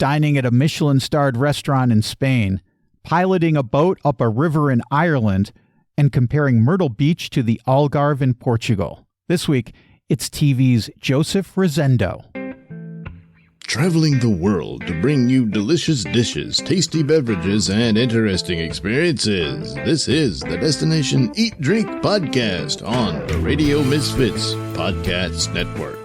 dining at a Michelin-starred restaurant in Spain, piloting a boat up a river in Ireland, and comparing Myrtle Beach to the Algarve in Portugal. This week, it's TV's Joseph Rosendo. Traveling the world to bring you delicious dishes, tasty beverages, and interesting experiences. This is the Destination Eat Drink Podcast on the Radio Misfits Podcast Network.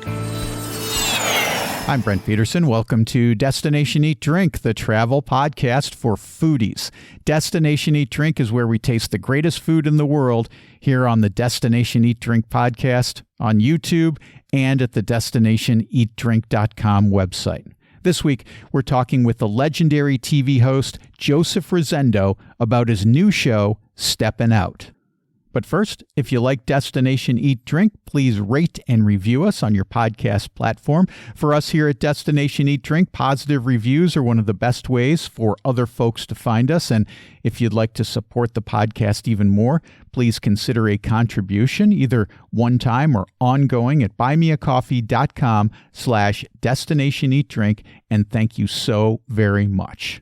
I'm Brent Peterson. Welcome to Destination Eat Drink, the travel podcast for foodies. Destination Eat Drink is where we taste the greatest food in the world here on the Destination Eat Drink podcast, on YouTube, and at the DestinationEatDrink.com website. This week, we're talking with the legendary TV host Joseph Rosendo about his new show, Steppin' Out. But first, if you like Destination Eat Drink, please rate and review us on your podcast platform. For us here at Destination Eat Drink, positive reviews are one of the best ways for other folks to find us. And if you'd like to support the podcast even more, please consider a contribution, either one-time or ongoing, at buymeacoffee.com/Destination Eat Drink. And thank you so very much.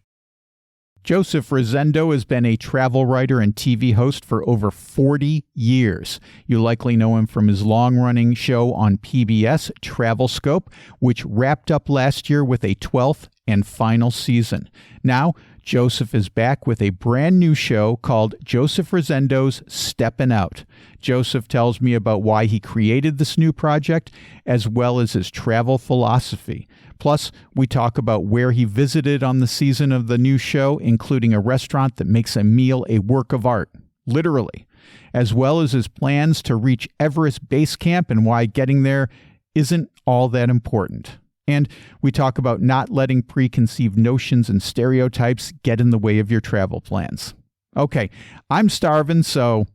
Joseph Rosendo has been a travel writer and TV host for over 40 years. You likely know him from his long-running show on PBS, Travelscope, which wrapped up last year with a 12th and final season. Now, Joseph is back with a brand new show called Joseph Rosendo's Steppin' Out. Joseph tells me about why he created this new project, as well as his travel philosophy. Plus, we talk about where he visited on the season of the new show, including a restaurant that makes a meal a work of art, literally, as well as his plans to reach Everest Base Camp and why getting there isn't all that important. And we talk about not letting preconceived notions and stereotypes get in the way of your travel plans. Okay, I'm starving, so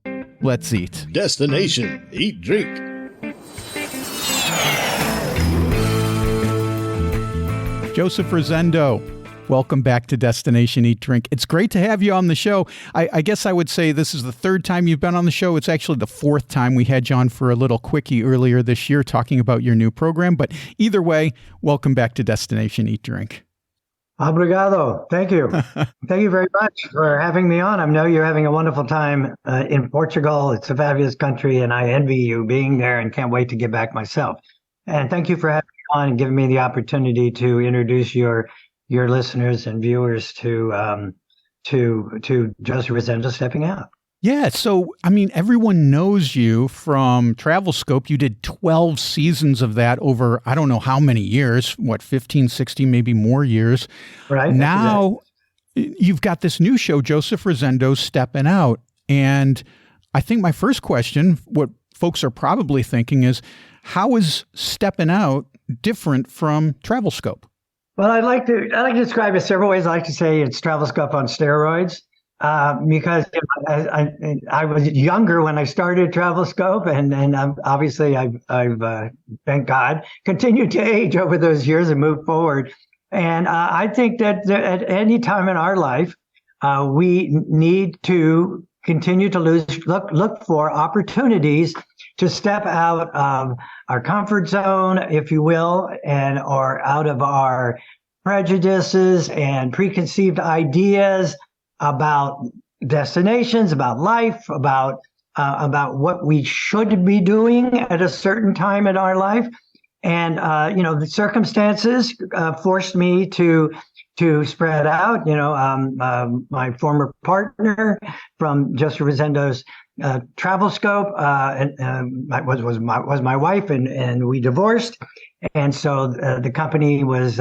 let's eat. Destination Eat Drink. Joseph Rosendo, welcome back to Destination Eat Drink. It's great to have you on the show. I guess I would say this is the third time you've been on the show. It's actually the fourth time. We had you on for a little quickie earlier this year talking about your new program. But either way, welcome back to Destination Eat Drink. Obrigado. Thank you. Thank you very much for having me on. I know you're having a wonderful time in Portugal. It's a fabulous country, and I envy you being there and can't wait to get back myself. And thank you for having me on and giving me the opportunity to introduce your listeners and viewers to Joseph Rosendo Stepping Out. Yeah, so, I mean, everyone knows you from Travelscope. You did 12 seasons of that over, I don't know how many years, 15, 16, maybe more years. Right. Now, you've got this new show, Joseph Rosendo's Steppin' Out. And I think my first question, what folks are probably thinking is, how is Steppin' Out different from Travelscope? Well, I like to describe it several ways. I like to say it's Travelscope on steroids because I was younger when I started Travelscope, and obviously I've thank God continued to age over those years and move forward. And I think that at any time in our life, we need to continue to look for opportunities to step out of our comfort zone, if you will, or out of our prejudices and preconceived ideas about destinations, about life, about what we should be doing at a certain time in our life. And the circumstances forced me to spread out. My former partner from Joseph Rosendo's Travelscope was my wife, and we divorced, and so the company was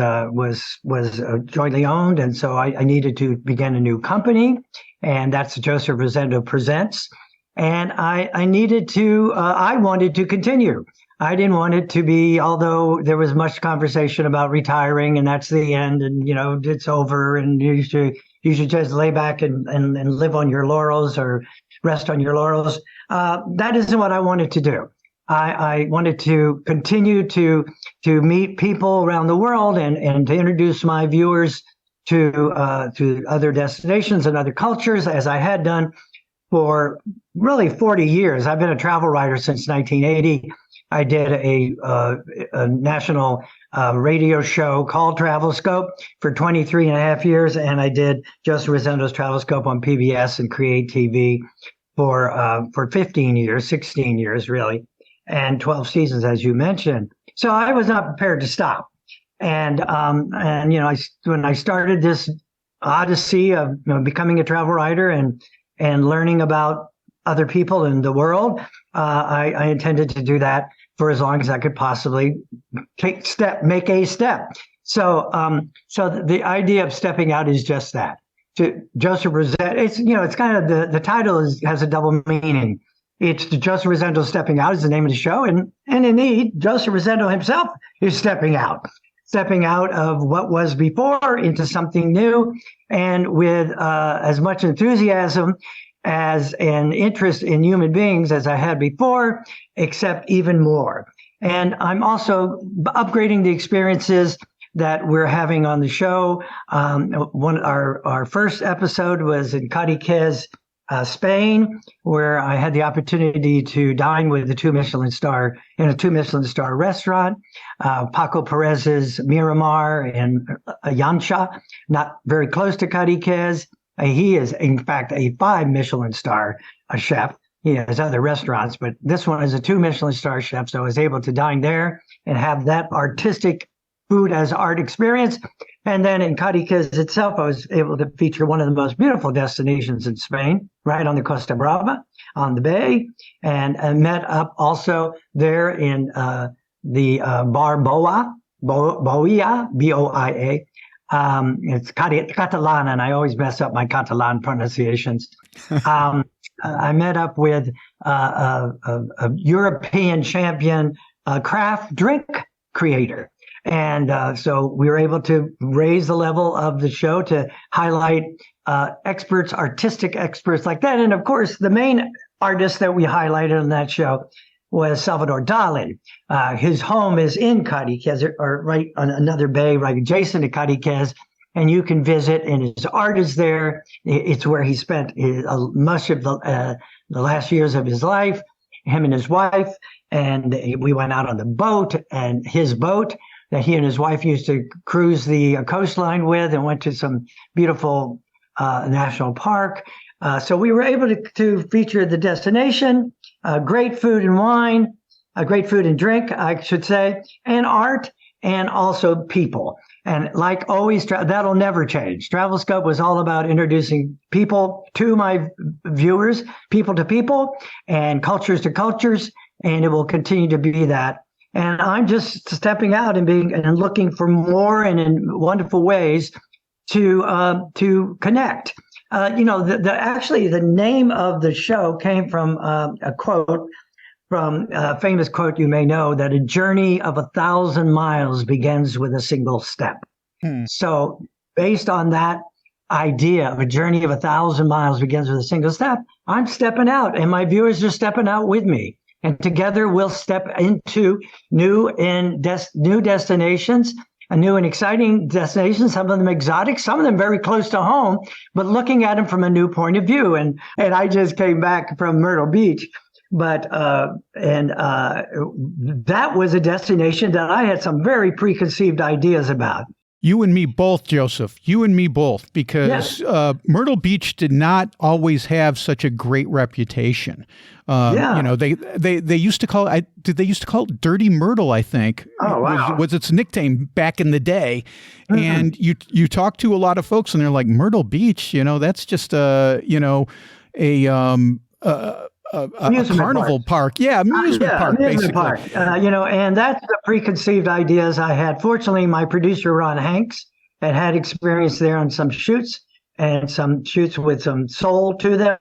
jointly owned, and so I needed to begin a new company, and that's Joseph Rosendo Presents, and I wanted to continue. I didn't want it to be, although there was much conversation about retiring and that's the end, and it's over, and you should just lay back and live on your laurels or rest on your laurels. That isn't what I wanted to do. I wanted to continue to meet people around the world and to introduce my viewers to other destinations and other cultures, as I had done for really 40 years. I've been a travel writer since 1980. I did a national radio show called Travelscope for 23 and a half years, and I did Joseph Rosendo's Travelscope on PBS and Create TV for 15 years, 16 years really, and 12 seasons, as you mentioned. So I was not prepared to stop. And when I started this odyssey of becoming a travel writer and learning about other people in the world, I intended to do that for as long as I could possibly make a step. So the idea of stepping out is just that. To Joseph Rosendo, it's kind of the title has a double meaning. It's Joseph Rosendo Stepping Out is the name of the show, and indeed, Joseph Rosendo himself is stepping out of what was before into something new, and with as much enthusiasm as an interest in human beings as I had before, except even more. And I'm also upgrading the experiences that we're having on the show. Our first episode was in Cadeques, Spain, where I had the opportunity to dine with in a two Michelin star restaurant, Paco Perez's Miramar in Yancha, not very close to Cadeques. He is, in fact, a 5 Michelin star chef. He has other restaurants, but this one is a 2 Michelin star chef, so I was able to dine there and have that artistic food as art experience. And then in Cadeques itself, I was able to feature one of the most beautiful destinations in Spain, right on the Costa Brava, on the bay, and met up also there in the Bar Boia, B-O-I-A. It's Catalan, and I always mess up my Catalan pronunciations. I met up with a European champion craft drink creator. And so we were able to raise the level of the show to highlight experts, artistic experts like that. And of course, the main artist that we highlighted on that show was Salvador Dali. His home is in Cadeques, or right on another bay, right adjacent to Cadeques. And you can visit, and his art is there. It's where he spent much of the last years of his life, him and his wife. And we went out on the boat, and his boat that he and his wife used to cruise the coastline with, and went to some beautiful national park. So we were able to feature the destination, great food and wine, great food and drink, I should say, and art, and also people. And like always, that'll never change. Travelscope was all about introducing people to my viewers, people to people, and cultures to cultures, and it will continue to be that. And I'm just stepping out and looking for more and in wonderful ways to connect. Actually, the name of the show came from a quote from a famous quote you may know, that a journey of 1,000 miles begins with a single step. So based on that idea of a journey of 1,000 miles begins with a single step, I'm stepping out, and my viewers are stepping out with me. And together we'll step into new destinations, new and exciting destinations, some of them exotic, some of them very close to home, but looking at them from a new point of view. And I just came back from Myrtle Beach, but that was a destination that I had some very preconceived ideas about. You and me both, Joseph. You and me both, because Myrtle Beach did not always have such a great reputation. They used to call it. They used to call it Dirty Myrtle, I think. Oh, wow. Was its nickname back in the day. Mm-hmm. And you talk to a lot of folks, and they're like, Myrtle Beach. That's just a carnival park. Yeah, amusement park, basically. Park. And that's the preconceived ideas I had. Fortunately, my producer, Ron Hanks, had experience there on some shoots, and some shoots with some soul to them.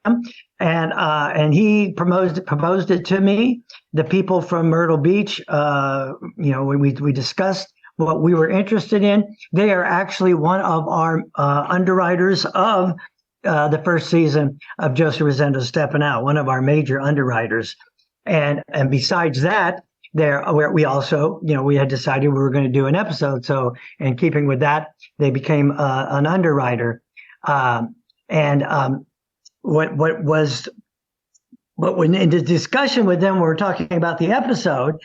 And he proposed it to me. The people from Myrtle Beach, when we discussed what we were interested in, they are actually one of our underwriters of the first season of Joseph Rosendo Steppin' Out, one of our major underwriters. And besides that, we also, we had decided we were going to do an episode. So in keeping with that, they became an underwriter. What was But when in the discussion with them, we're talking about the episode.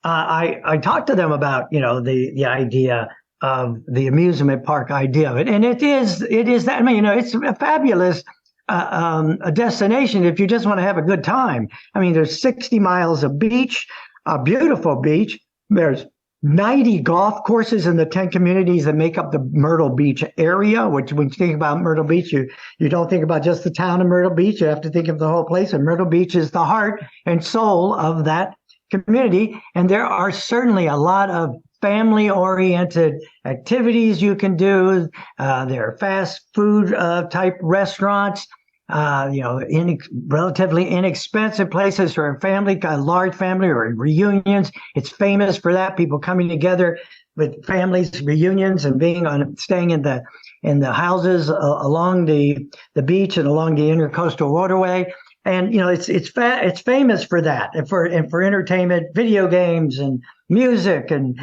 I talked to them about, the idea of the amusement park idea of it, and it is that. I mean, it's a fabulous a destination if you just want to have a good time. I mean, there's 60 miles of beach, a beautiful beach. There's 90 golf courses in the 10 communities that make up the Myrtle Beach area, which when you think about Myrtle Beach, you don't think about just the town of Myrtle Beach. You have to think of the whole place. And Myrtle Beach is the heart and soul of that community. And there are certainly a lot of family-oriented activities you can do. There are fast food type restaurants. Relatively inexpensive places for a family, a large family, or reunions. It's famous for that. People coming together with families, reunions, and staying in the houses along the beach and along the intercoastal waterway. And it's famous for that, and for entertainment, video games, and music, and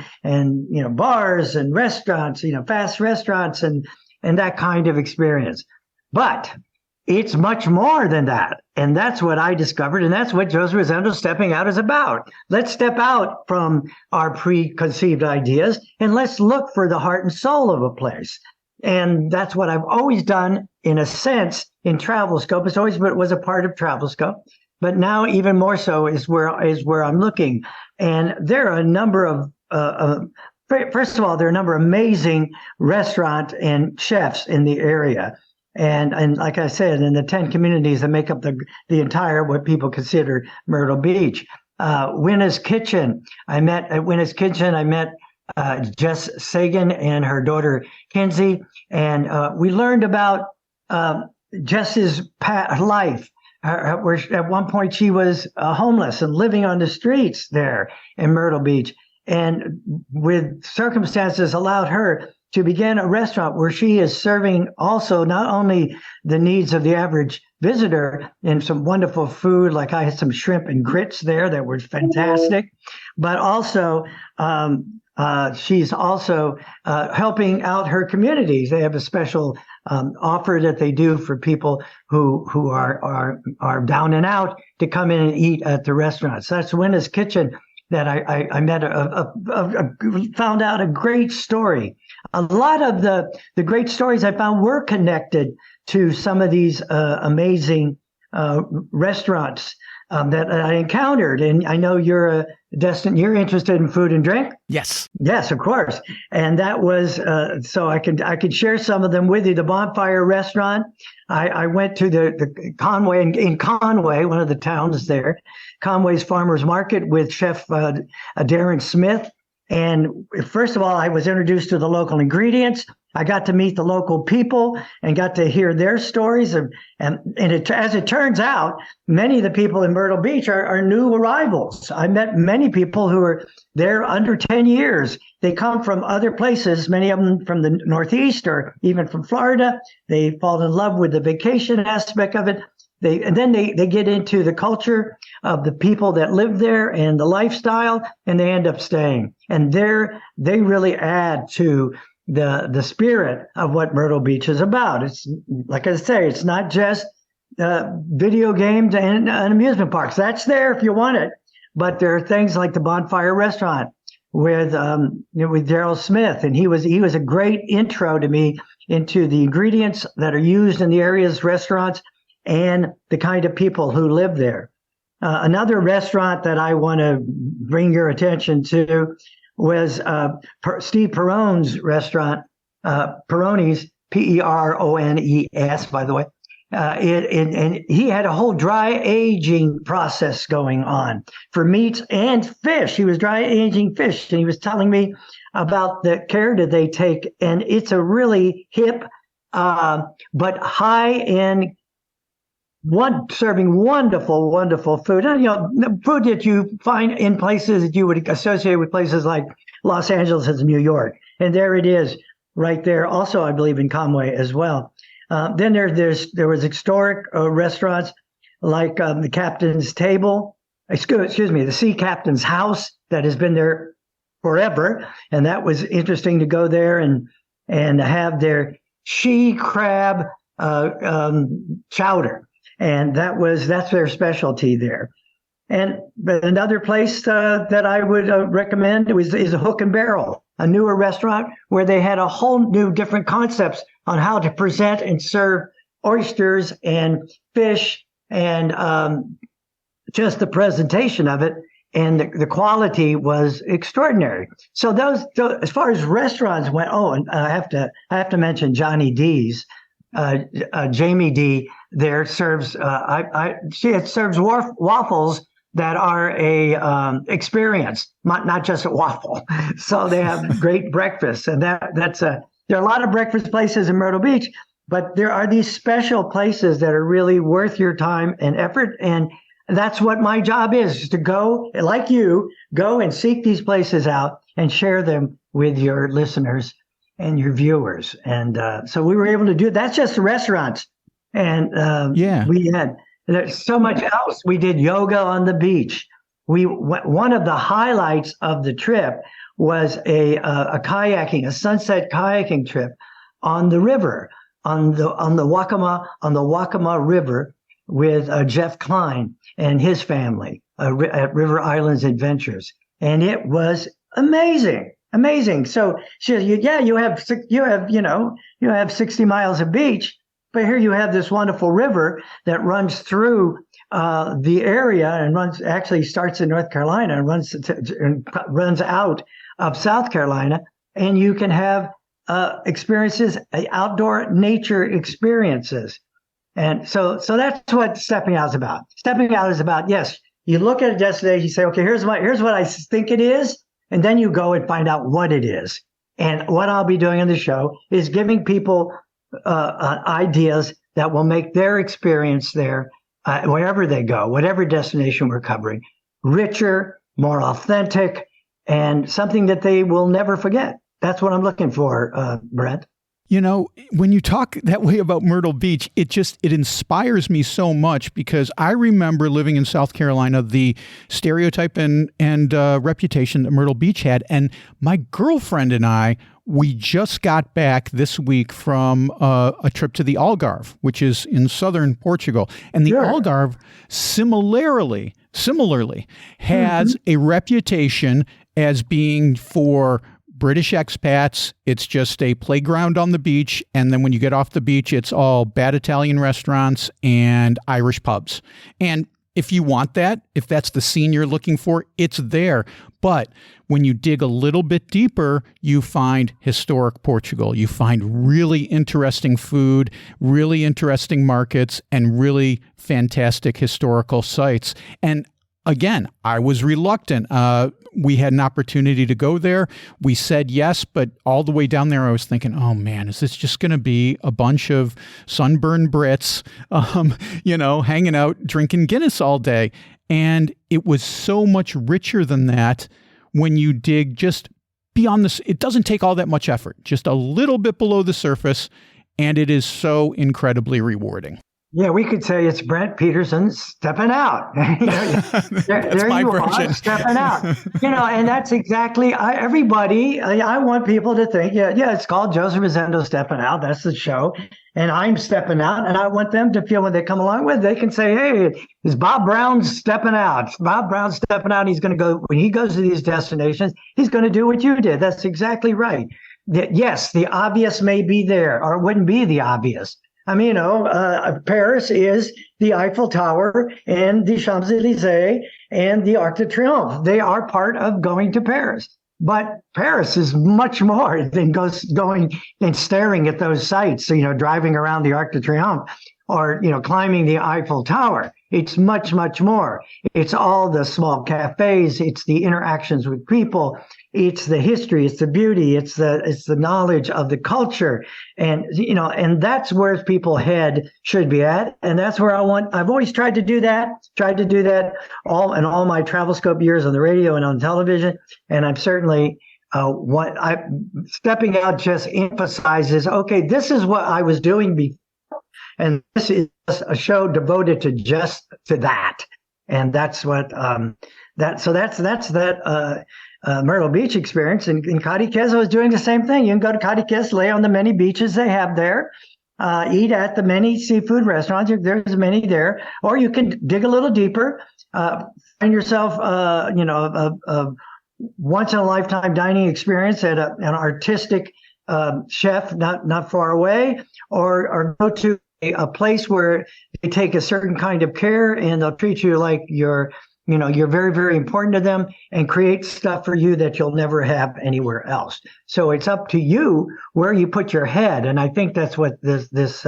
bars and restaurants, fast restaurants, and that kind of experience. But it's much more than that. And that's what I discovered. And that's what Joseph Rosendo Stepping Out is about. Let's step out from our preconceived ideas and let's look for the heart and soul of a place. And that's what I've always done, in a sense, in Travelscope. It's always was a part of Travelscope. But now even more so is where I'm looking. And there are a number of first of all, there are a number of amazing restaurant and chefs in the area. And like I said, in the 10 communities that make up the entire, what people consider Myrtle Beach. Winna's Kitchen. I met at Winna's Kitchen. I met Jess Sagan and her daughter Kinsey, and we learned about Jess's life. Where at one point she was homeless and living on the streets there in Myrtle Beach, and with circumstances allowed her to begin a restaurant where she is serving also not only the needs of the average visitor in some wonderful food, like I had some shrimp and grits there that were fantastic, but also she's also helping out her communities. They have a special offer that they do for people who are down and out to come in and eat at the restaurants. That's Winna's Kitchen that I met, found out a great story. A lot of the great stories I found were connected to some of these amazing restaurants that I encountered. And I know you're you're interested in food and drink. Yes. Yes, of course. And that was so I could share some of them with you. The Bonfire Restaurant. I went to the Conway in Conway, one of the towns there, Conway's Farmers Market with Chef Darren Smith. And first of all, I was introduced to the local ingredients. I got to meet the local people and got to hear their stories. And as it turns out, many of the people in Myrtle Beach are new arrivals. I met many people who are there under 10 years. They come from other places, many of them from the Northeast or even from Florida. They fall in love with the vacation aspect of it. And then they get into the culture of the people that live there and the lifestyle, and they end up staying. And they really add to the spirit of what Myrtle Beach is about. It's, like I say, it's not just video games and amusement parks. That's there if you want it, but there are things like the Bonfire Restaurant with Daryl Smith, and he was a great intro to me into the ingredients that are used in the area's restaurants and the kind of people who live there. Another restaurant that I want to bring your attention to was Steve Perrone's restaurant, Perrone's, Perones, by the way. And he had a whole dry aging process going on for meats and fish. He was dry aging fish, and he was telling me about the care that they take. And it's a really hip, but high-end, serving wonderful, wonderful food. And, food that you find in places that you would associate with places like Los Angeles and New York. And there it is right there. Also, I believe in Conway as well. Then there was historic restaurants like the Captain's Table, the Sea Captain's House that has been there forever. And that was interesting to go there and have their she crab chowder. And that's their specialty there. And another place that I would recommend is a Hook and Barrel, a newer restaurant where they had a whole new different concepts on how to present and serve oysters and fish, and just the presentation of it. And the quality was extraordinary. So those, as far as restaurants went, and I have to mention Johnny D's. Jamie D there serves it serves waffles that are a experience, not just a waffle. So they have great breakfast, and there are a lot of breakfast places in Myrtle Beach, but there are these special places that are really worth your time and effort. And that's what my job is to go, like you, go and seek these places out and share them with your listeners and your viewers. And so we were able to do, that's just the restaurants. And we had, there's so much else. We did yoga on the beach. One of the highlights of the trip was a sunset kayaking trip on the river, on the Waccamaw River, with Jeff Klein and his family at River Islands Adventures, and it was amazing. So you have 60 miles of beach, but here you have this wonderful river that runs through the area and starts in North Carolina and runs out of South Carolina, and you can have experiences, outdoor nature experiences. And so that's what stepping out is about. Stepping out is about, yes, you look at a destination, you say, okay, here's what I think it is, and then you go and find out what it is. And what I'll be doing on the show is giving people ideas that will make their experience there, wherever they go, whatever destination we're covering, richer, more authentic, and something that they will never forget. That's what I'm looking for, Brent. You know, when you talk that way about Myrtle Beach, it inspires me so much, because I remember living in South Carolina, the stereotype and reputation that Myrtle Beach had. And my girlfriend and we just got back this week from a trip to the Algarve, which is in southern Portugal. And the Algarve similarly has a reputation as being for British expats. It's just a playground on the beach. And then when you get off the beach, it's all bad Italian restaurants and Irish pubs. And if you want that, if that's the scene you're looking for, it's there. But when you dig a little bit deeper, you find historic Portugal. You find really interesting food, really interesting markets, and really fantastic historical sites. And again, I was reluctant. We had an opportunity to go there. We said yes, but all the way down there, I was thinking, oh man, is this just going to be a bunch of sunburned Brits, hanging out, drinking Guinness all day? And it was so much richer than that when you dig just beyond this. It doesn't take all that much effort, just a little bit below the surface, and it is so incredibly rewarding. Yeah, we could say it's Brent Peterson stepping out. There my you version. are, stepping out. And that's exactly, I want people to think, it's called Joseph Rosendo Stepping Out. That's the show. And I'm stepping out, and I want them to feel when they come along with it, they can say, hey, is Bob Brown stepping out? Bob Brown's stepping out. He's going to go, when he goes to these destinations, he's going to do what you did. That's exactly right. Yes, the obvious may be there, or it wouldn't be the obvious. I mean, Paris is the Eiffel Tower and the Champs-Élysées and the Arc de Triomphe. They are part of going to Paris. But Paris is much more than going and staring at those sites, driving around the Arc de Triomphe or, climbing the Eiffel Tower. It's much, much more. It's all the small cafes. It's the interactions with people. It's the history. It's the beauty. It's the knowledge of the culture. And, and that's where people's head should be at. And that's where I've always tried to do that all my Travelscope years on the radio and on television. And I'm certainly, stepping out just emphasizes, okay, this is what I was doing before. And this is a show devoted to that. And that's what, that's that Myrtle Beach experience. And in Cadeques, I was doing the same thing. You can go to Cadeques, lay on the many beaches they have there, eat at the many seafood restaurants. There's many there, or you can dig a little deeper, find yourself, a once in a lifetime dining experience at an artistic chef not far away, or go to a place where they take a certain kind of care and they'll treat you like you're very, very important to them and create stuff for you that you'll never have anywhere else. So it's up to you where you put your head. And I think that's what this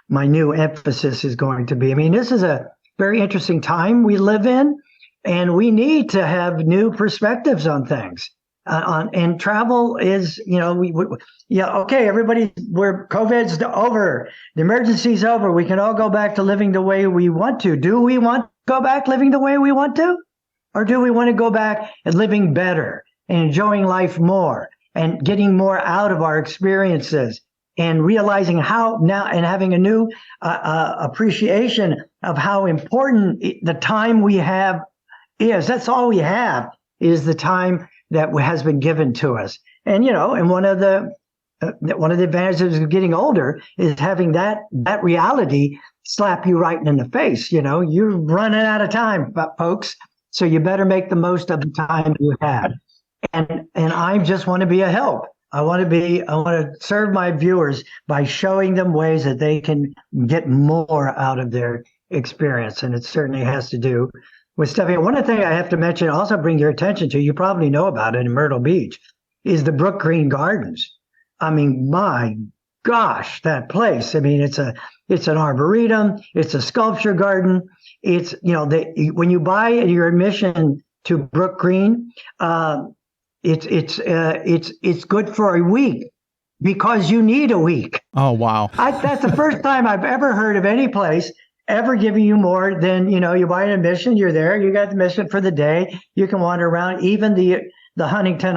my new emphasis is going to be. I mean, this is a very interesting time we live in, and we need to have new perspectives on things. And travel is, okay, everybody, COVID's over, the emergency's over. We can all go back to living the way we want to. Do we want to go back living the way we want to? Or do we want to go back and living better and enjoying life more and getting more out of our experiences and realizing how now and having a new appreciation of how important the time we have is? That's all we have is the time that has been given to us. And, and one of the advantages of getting older is having that reality slap you right in the face. You're running out of time, folks. So you better make the most of the time you have. And I just want to be a help. I want to serve my viewers by showing them ways that they can get more out of their experience. And it certainly has to do with Steppin. One of the things I have to mention, also bring your attention to, you probably know about it in Myrtle Beach, is the Brook Green Gardens. I mean, my gosh, that place. I mean, it's an arboretum. It's a sculpture garden. It's, when you buy your admission to Brook Green, it's good for a week because you need a week. Oh, wow. That's the first time I've ever heard of any place ever giving you more than, you buy an admission, you're there, you got the admission for the day, you can wander around. Even the Huntington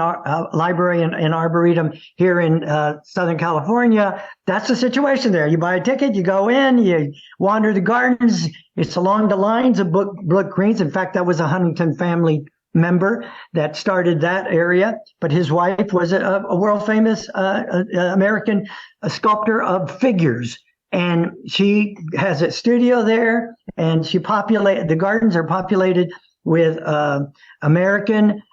Library and Arboretum here in Southern California, that's the situation there. You buy a ticket, you go in, you wander the gardens. It's along the lines of Brook Greens. In fact, that was a Huntington family member that started that area, but his wife was a world famous American sculptor of figures. And she has a studio there, and the gardens are populated with American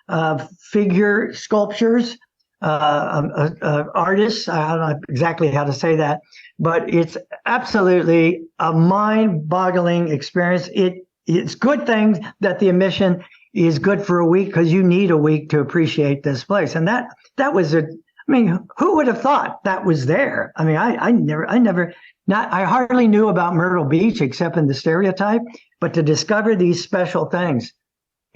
figure sculptures, artists. I don't know exactly how to say that, but it's absolutely a mind-boggling experience. It's good things that the admission is good for a week because you need a week to appreciate this place. And that was who would have thought that was there? I mean, I hardly knew about Myrtle Beach except in the stereotype, but to discover these special things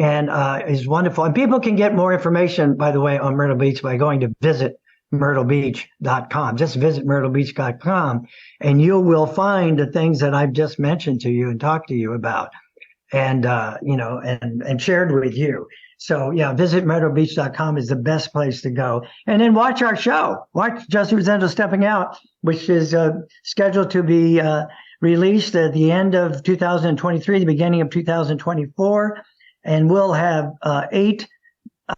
and is wonderful. And people can get more information, by the way, on Myrtle Beach by going to visit myrtlebeach.com. Just visit myrtlebeach.com and you will find the things that I've just mentioned to you and talked to you about and shared with you. So yeah, visit myrtlebeach.com is the best place to go. And then watch our show. Watch Joseph Rosendo Stepping Out, which is scheduled to be released at the end of 2023, the beginning of 2024. And we'll have 8,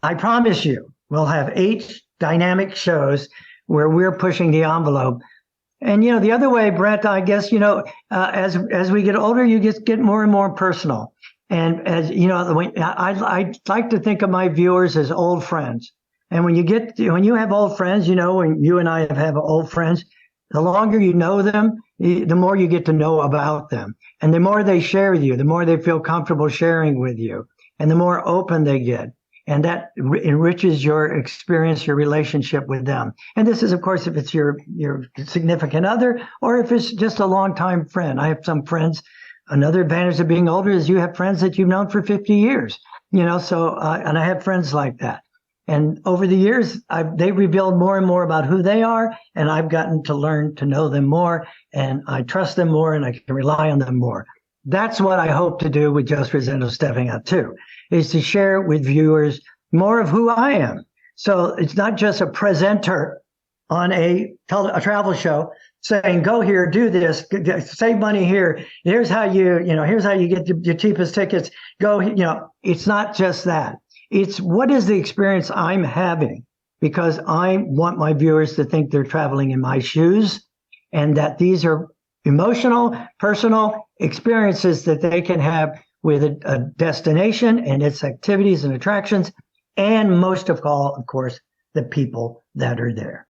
I promise you, we'll have 8 dynamic shows where we're pushing the envelope. And, the other way, Brent, I guess, as we get older, you just get more and more personal. And as I like to think of my viewers as old friends. And when you have old friends, when you and I have old friends, the longer you know them, the more you get to know about them. And the more they share with you, the more they feel comfortable sharing with you, and the more open they get. And that enriches your experience, your relationship with them. And this is, of course, if it's your significant other or if it's just a longtime friend. I have some friends. Another advantage of being older is you have friends that you've known for 50 years, and I have friends like that. And over the years, they revealed more and more about who they are, and I've gotten to learn to know them more, and I trust them more, and I can rely on them more. That's what I hope to do with Joseph Rosendo Stepping Out too, is to share with viewers more of who I am. So it's not just a presenter on a travel show saying, go here, do this, save money here. Here's how here's how you get your cheapest tickets. Go, it's not just that. It's what is the experience I'm having, because I want my viewers to think they're traveling in my shoes and that these are emotional, personal experiences that they can have with a destination and its activities and attractions, and most of all, of course, the people that are there.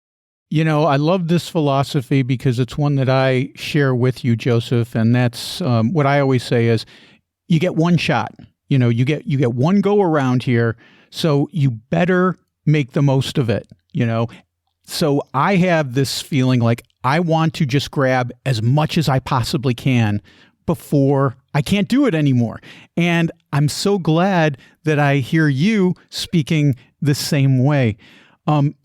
You know, I love this philosophy because it's one that I share with you, Joseph, and that's what I always say is you get one shot. You know, you get one go around here, so you better make the most of it, you know. So I have this feeling like I want to just grab as much as I possibly can before I can't do it anymore. And I'm so glad that I hear you speaking the same way.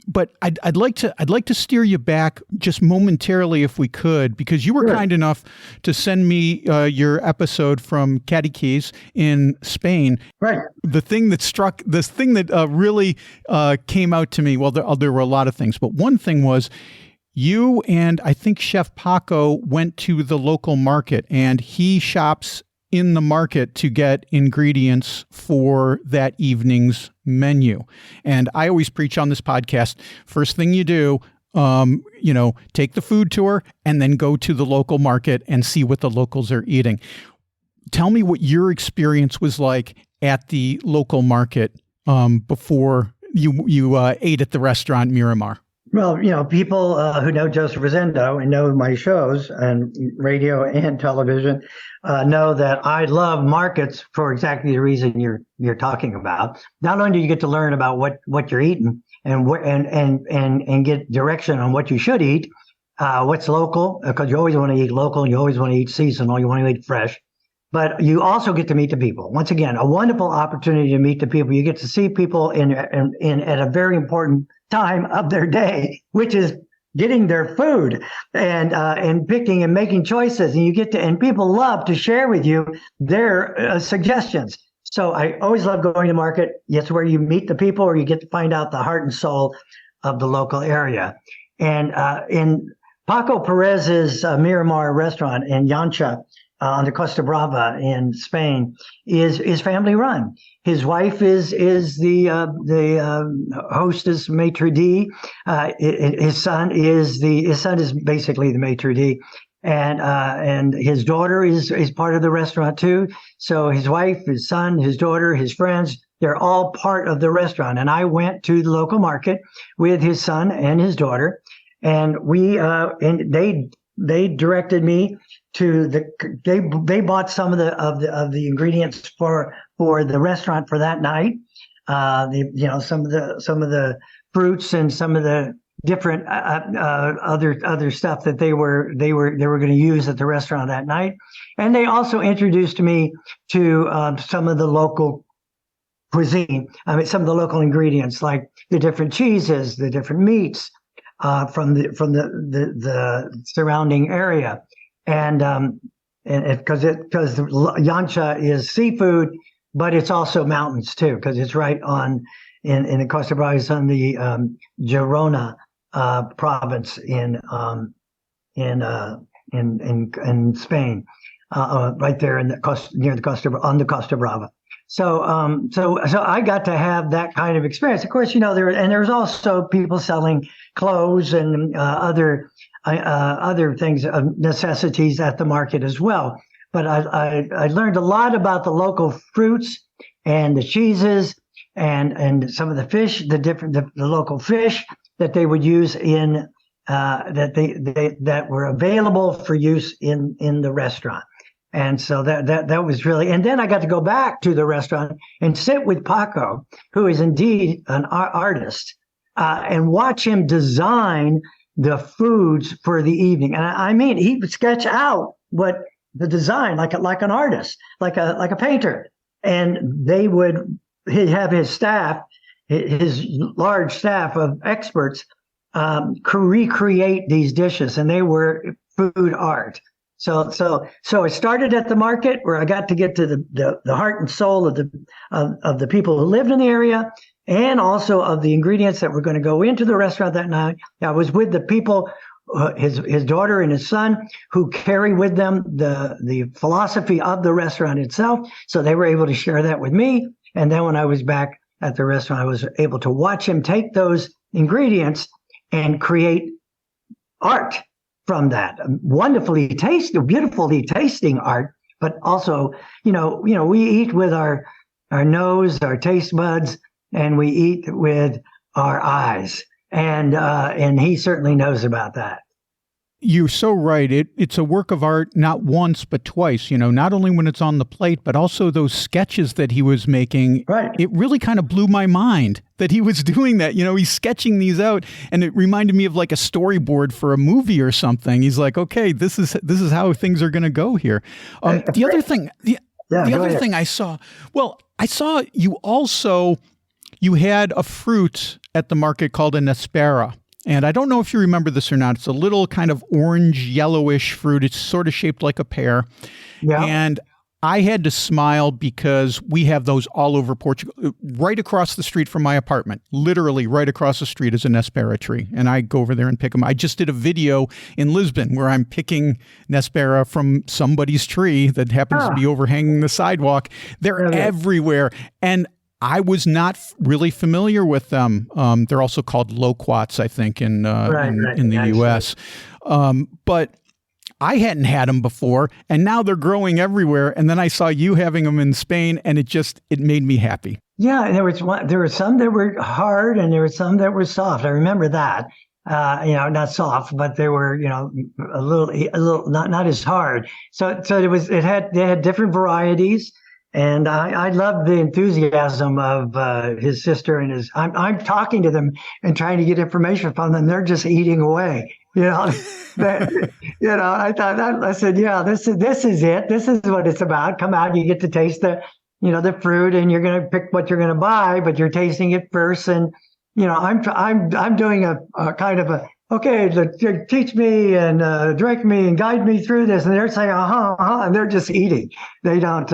But I'd like to steer you back just momentarily if we could, because you were kind enough to send me your episode from Cadeques in Spain. Right. The thing that really came out to me, well, there were a lot of things, but one thing was you and I think Chef Paco went to the local market, and he shops in the market to get ingredients for that evening's menu. And I always preach on this podcast, first thing you do, take the food tour and then go to the local market and see what the locals are eating. Tell me what your experience was like at the local market before you ate at the restaurant Miramar. Well, people who know Joseph Rosendo and know my shows and radio and television know that I love markets for exactly the reason you're talking about. Not only do you get to learn about what you're eating and get direction on what you should eat, what's local, because you always want to eat local, you always want to eat seasonal, you want to eat fresh. But you also get to meet the people. Once again, a wonderful opportunity to meet the people. You get to see people in at a very important time of their day, which is getting their food and picking and making choices. And people love to share with you their suggestions. So I always love going to market. It's where you meet the people, or you get to find out the heart and soul of the local area. And in Paco Perez's Miramar restaurant in Yancha, on the Costa Brava in Spain, is family run. His wife is the hostess maitre d'. His son is basically the maitre d', and his daughter is part of the restaurant too. So his wife, his son, his daughter, his friends, they're all part of the restaurant. And I went to the local market with his son and his daughter, and they directed me to they bought some of the ingredients for the restaurant for that night. Some of the fruits and some of the different other stuff that they were going to use at the restaurant that night. And they also introduced me to some of the local cuisine. I mean, some of the local ingredients, like the different cheeses, the different meats from the surrounding area. And because Yancha is seafood, but it's also mountains too, because it's right in the Costa Brava, it's on the Girona province in Spain, right there near the Costa Brava. So I got to have that kind of experience. Of course, there's also people selling clothes and other things, necessities at the market as well. But I learned a lot about the local fruits and the cheeses and some of the fish, the local fish that they would use in that were available for use in the restaurant. And so that was really, and then I got to go back to the restaurant and sit with Paco, who is indeed an artist, and watch him design the foods for the evening. And I mean, he would sketch out what the design, like an artist, like a painter. And he'd have his staff, his large staff of experts, recreate these dishes, and they were food art. So it started at the market, where I got to get to the heart and soul of the people who lived in the area, and also of the ingredients that were going to go into the restaurant that night. I was with the people, his daughter and his son, who carry with them the philosophy of the restaurant itself. So they were able to share that with me. And then when I was back at the restaurant, I was able to watch him take those ingredients and create art from that. Beautifully tasting art, but also, we eat with our nose, our taste buds, and we eat with our eyes. And he certainly knows about that. You're so right. It's a work of art, not once, but twice, not only when it's on the plate, but also those sketches that he was making. Right. It really kind of blew my mind that he was doing that. He's sketching these out, and it reminded me of like a storyboard for a movie or something. He's like, okay, this is how things are going to go here. The other thing, the other thing I saw you had a fruit at the market called a Nespera. And I don't know if you remember this or not. It's a little kind of orange, yellowish fruit. It's sort of shaped like a pear. Yeah. And I had to smile because we have those all over Portugal. Right across the street from my apartment, literally right across the street is a Nespera tree. And I go over there and pick them. I just did a video in Lisbon where I'm picking Nespera from somebody's tree that happens to be overhanging the sidewalk. They're everywhere. And I was not really familiar with them. They're also called loquats, I think, in the U.S. But I hadn't had them before, and now they're growing everywhere. And then I saw you having them in Spain, and it made me happy. Yeah, there were some that were hard, and there were some that were soft. I remember that. Not soft, but they were, a little not as hard. So they had different varieties. And I love the enthusiasm of his sister and I'm talking to them and trying to get information from them. They're just eating away. I thought I said, yeah, this is it. This is what it's about. Come out, you get to taste the fruit, and you're going to pick what you're going to buy, but you're tasting it first. And I'm doing a kind of a okay, teach me and direct me and guide me through this, and they're saying and they're just eating. They don't.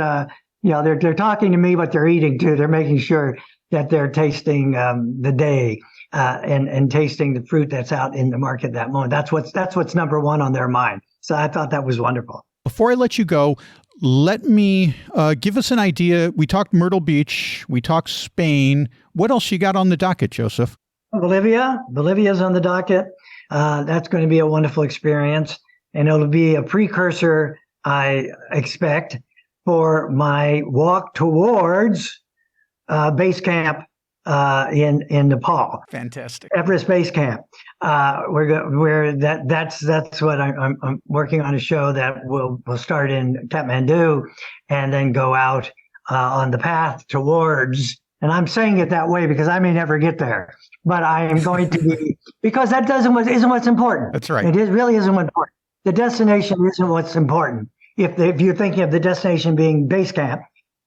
They're talking to me, but they're eating too. They're making sure that they're tasting the day and tasting the fruit that's out in the market that moment. That's what's number one on their mind. So I thought that was wonderful. Before I let you go, let me give us an idea. We talked Myrtle Beach. We talked Spain. What else you got on the docket, Joseph? Bolivia's on the docket. That's going to be a wonderful experience, and it'll be a precursor, I expect, for my walk towards base camp in Nepal. Fantastic. Everest Base Camp. That's what I'm working on, a show that will start in Kathmandu and then go out on the path towards. And I'm saying it that way because I may never get there, but I am going to be, because that isn't what's important. That's right. It really isn't what's important. The destination isn't what's important. If you're thinking of the destination being base camp,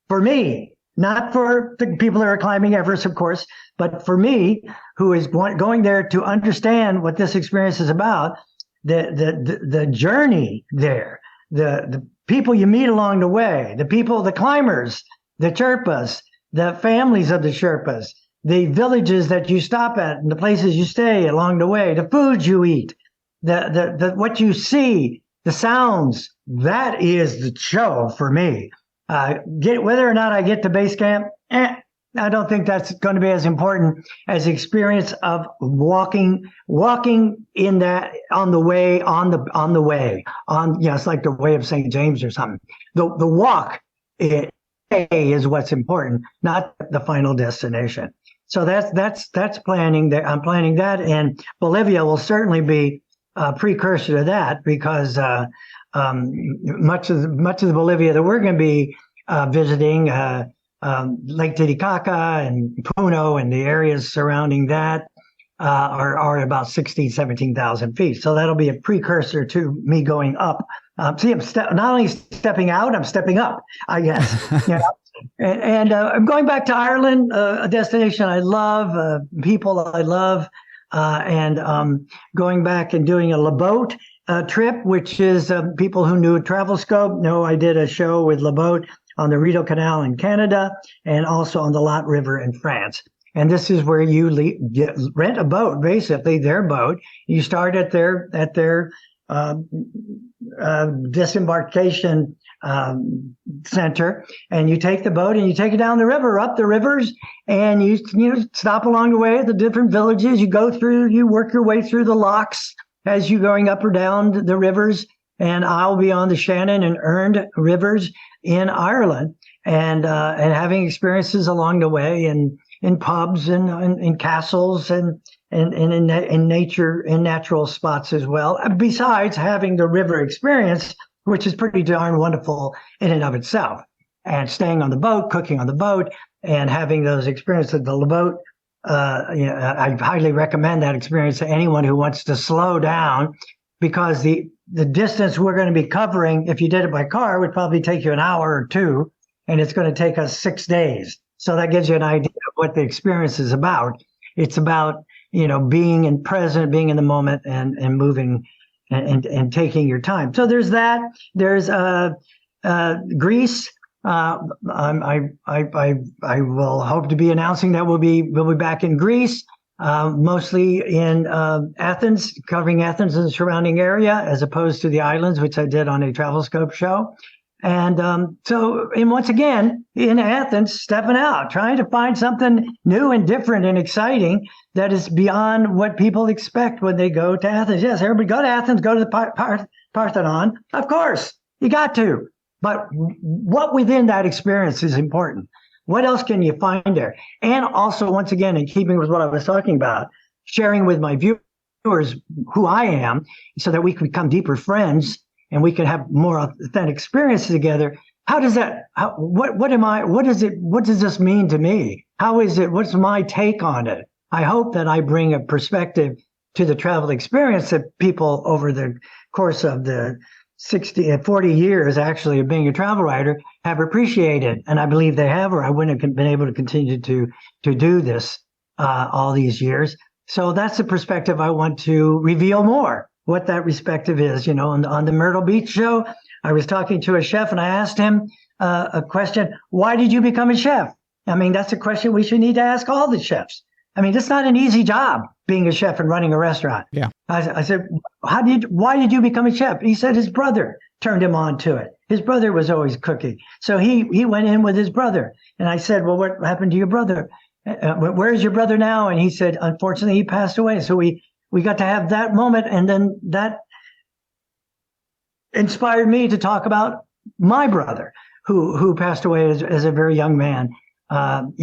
for me, not for the people that are climbing Everest, of course, but for me, who is going there to understand what this experience is about, the journey there, the people you meet along the way, the climbers, the Sherpas, the families of the Sherpas, the villages that you stop at and the places you stay along the way, the foods you eat, the what you see, the sounds. That is the show for me. Whether or not I get to base camp, I don't think that's going to be as important as the experience of walking in that on the way, it's like the way of St. James or something. The walk is what's important, not the final destination. So that's planning. I'm planning that, and Bolivia will certainly be a precursor to that, because much of the Bolivia that we're going to be visiting, Lake Titicaca and Puno and the areas surrounding that are about 17,000 feet. So that'll be a precursor to me going up. I'm not only stepping out, I'm stepping up, I guess. And I'm going back to Ireland, a destination I love, people I love, and going back and doing a Laboat trip, which is people who knew Travelscope know I did a show with Laboat on the Rideau Canal in Canada and also on the Lot River in France. And this is where you rent a boat, basically their boat. You start at their disembarkation center, and you take the boat and you take it down the river, up the rivers, and you stop along the way at the different villages. You go through, you work your way through the locks as you going up or down the rivers. And I'll be on the Shannon and Erne rivers in Ireland, and having experiences along the way, and in pubs and in castles and in nature, in natural spots as well. Besides having the river experience, which is pretty darn wonderful in and of itself, and staying on the boat, cooking on the boat, and having those experiences of the boat. I highly recommend that experience to anyone who wants to slow down, because the distance we're going to be covering, if you did it by car, would probably take you an hour or two, and it's going to take us 6 days. So that gives you an idea of what the experience is about. It's about, being in present, being in the moment, and moving and taking your time. So there's that. There's Greece. I will hope to be announcing that we'll be back in Greece, mostly in Athens, covering Athens and the surrounding area, as opposed to the islands, which I did on a Travelscope show. And once again, in Athens, stepping out, trying to find something new and different and exciting that is beyond what people expect when they go to Athens. Yes, everybody go to Athens, go to the Parthenon. Of course, you got to. But what within that experience is important? What else can you find there? And also, once again, in keeping with what I was talking about, sharing with my viewers who I am, so that we can become deeper friends and we can have more authentic experiences together. How does that? What does this mean to me? How is it? What's my take on it? I hope that I bring a perspective to the travel experience that people over the course of the 40 years actually of being a travel writer have appreciated, and I believe they have, or I wouldn't have been able to continue to do this all these years. So that's the perspective I want to reveal more. What that perspective is, on the Myrtle Beach show, I was talking to a chef and I asked him a question: why did you become a chef? I mean, that's a question we should need to ask all the chefs. I mean, it's not an easy job being a chef and running a restaurant. Yeah. I said, why did you become a chef? He said his brother turned him on to it. His brother was always cooking. So he went in with his brother. And I said, well, what happened to your brother? Where's your brother now? And he said, unfortunately, he passed away. So we got to have that moment. And then that inspired me to talk about my brother who passed away as a very young man, and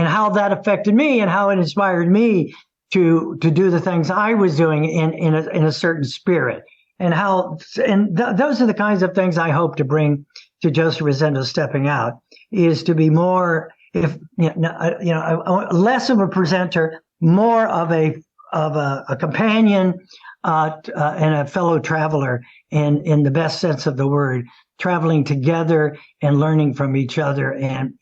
how that affected me and how it inspired me to do the things I was doing in a certain spirit, and those are the kinds of things I hope to bring to Joseph Rosendo Stepping Out, is to be more, less of a presenter, more of a companion and a fellow traveler in the best sense of the word, traveling together and learning from each other, and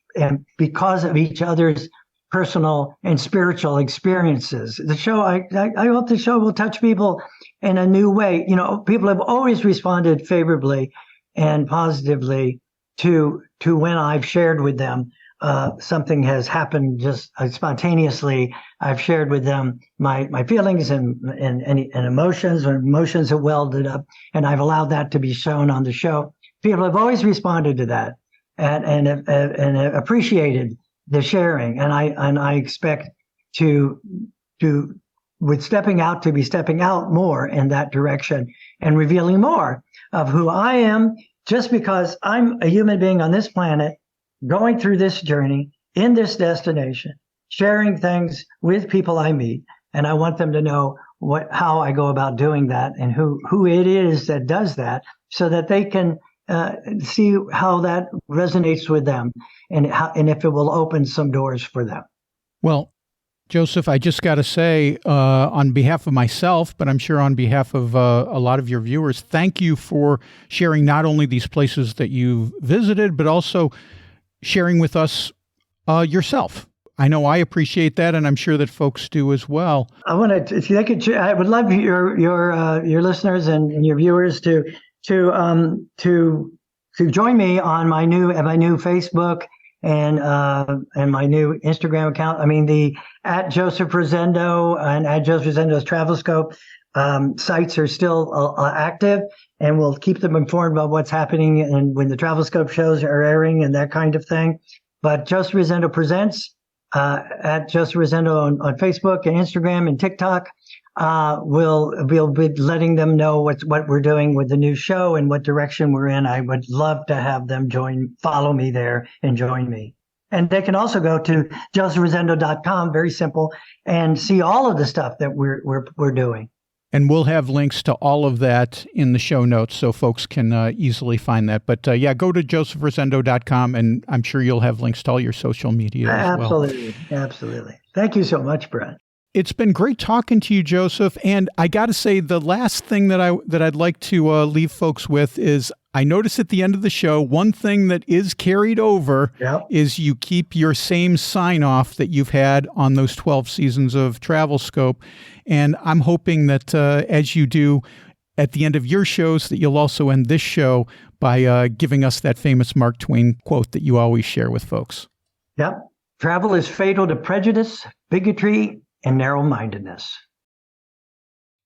because of each other's personal and spiritual experiences. The show, I hope the show will touch people in a new way. People have always responded favorably and positively to when I've shared with them something has happened just spontaneously. I've shared with them my feelings and emotions, or emotions have welded up, and I've allowed that to be shown on the show. People have always responded to that and appreciated the sharing, and I expect to with stepping out, to be stepping out more in that direction and revealing more of who I am, just because I'm a human being on this planet, going through this journey in this destination, sharing things with people I meet, and I want them to know how I go about doing that and who it is that does that, so that they can see how that resonates with them, and if it will open some doors for them. Well, Joseph, I just got to say, on behalf of myself, but I'm sure on behalf of a lot of your viewers, thank you for sharing not only these places that you've visited, but also sharing with us yourself. I know I appreciate that, and I'm sure that folks do as well. I want to, if they could, I would love your listeners and your viewers to join me on my new Facebook and my new Instagram account. I mean, the @Joseph Rosendo and @Joseph Rosendo's Travelscope sites are still active, and we'll keep them informed about what's happening and when the Travelscope shows are airing and that kind of thing. But Joseph Rosendo Presents @Joseph Rosendo on Facebook and Instagram and TikTok. we'll be letting them know what we're doing with the new show and what direction we're in. I would love to have them follow me there and join me. And they can also go to josephrosendo.com, very simple, and see all of the stuff that we're doing. And we'll have links to all of that in the show notes so folks can easily find that. But yeah, go to josephrosendo.com, and I'm sure you'll have links to all your social media as well. Absolutely. Thank you so much, Brent. It's been great talking to you, Joseph. And I got to say, the last thing that I'd like to leave folks with is I noticed at the end of the show, one thing that is carried over is you keep your same sign off that you've had on those 12 seasons of Travelscope. And I'm hoping that as you do at the end of your shows, that you'll also end this show by giving us that famous Mark Twain quote that you always share with folks. Yep. Travel is fatal to prejudice, bigotry, and narrow-mindedness.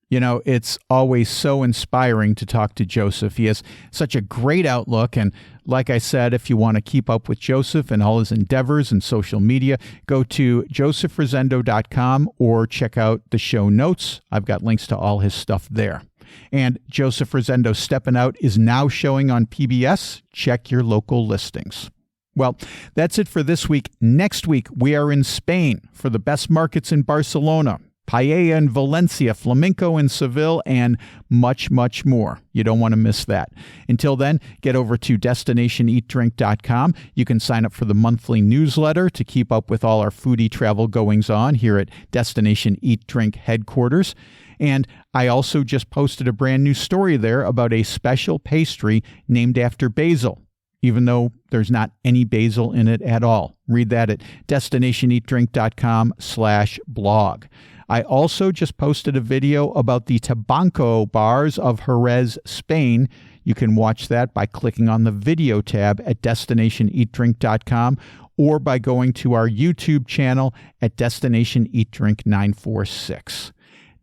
You know, it's always so inspiring to talk to Joseph. He has such a great outlook. And like I said, if you want to keep up with Joseph and all his endeavors and social media, go to josephrosendo.com or check out the show notes. I've got links to all his stuff there. And Joseph Rosendo Steppin' Out is now showing on PBS. Check your local listings. Well, that's it for this week. Next week, we are in Spain for the best markets in Barcelona, paella in Valencia, flamenco in Seville, and much, much more. You don't want to miss that. Until then, get over to destinationeatdrink.com. You can sign up for the monthly newsletter to keep up with all our foodie travel goings on here at Destination Eat Drink headquarters. And I also just posted a brand new story there about a special pastry named after basil, even though there's not any basil in it at all. Read that at destinationeatdrink.com/blog. I also just posted a video about the Tabanco bars of Jerez, Spain. You can watch that by clicking on the video tab at destinationeatdrink.com or by going to our YouTube channel at Destination Eat Drink 946.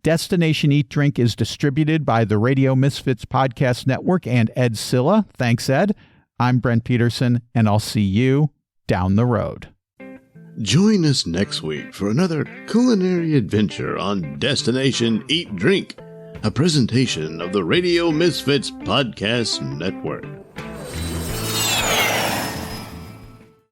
Destination Eat Drink is distributed by the Radio Misfits Podcast Network and Ed Silla. Thanks, Ed. I'm Brent Peterson, and I'll see you down the road. Join us next week for another culinary adventure on Destination Eat Drink, a presentation of the Radio Misfits Podcast Network.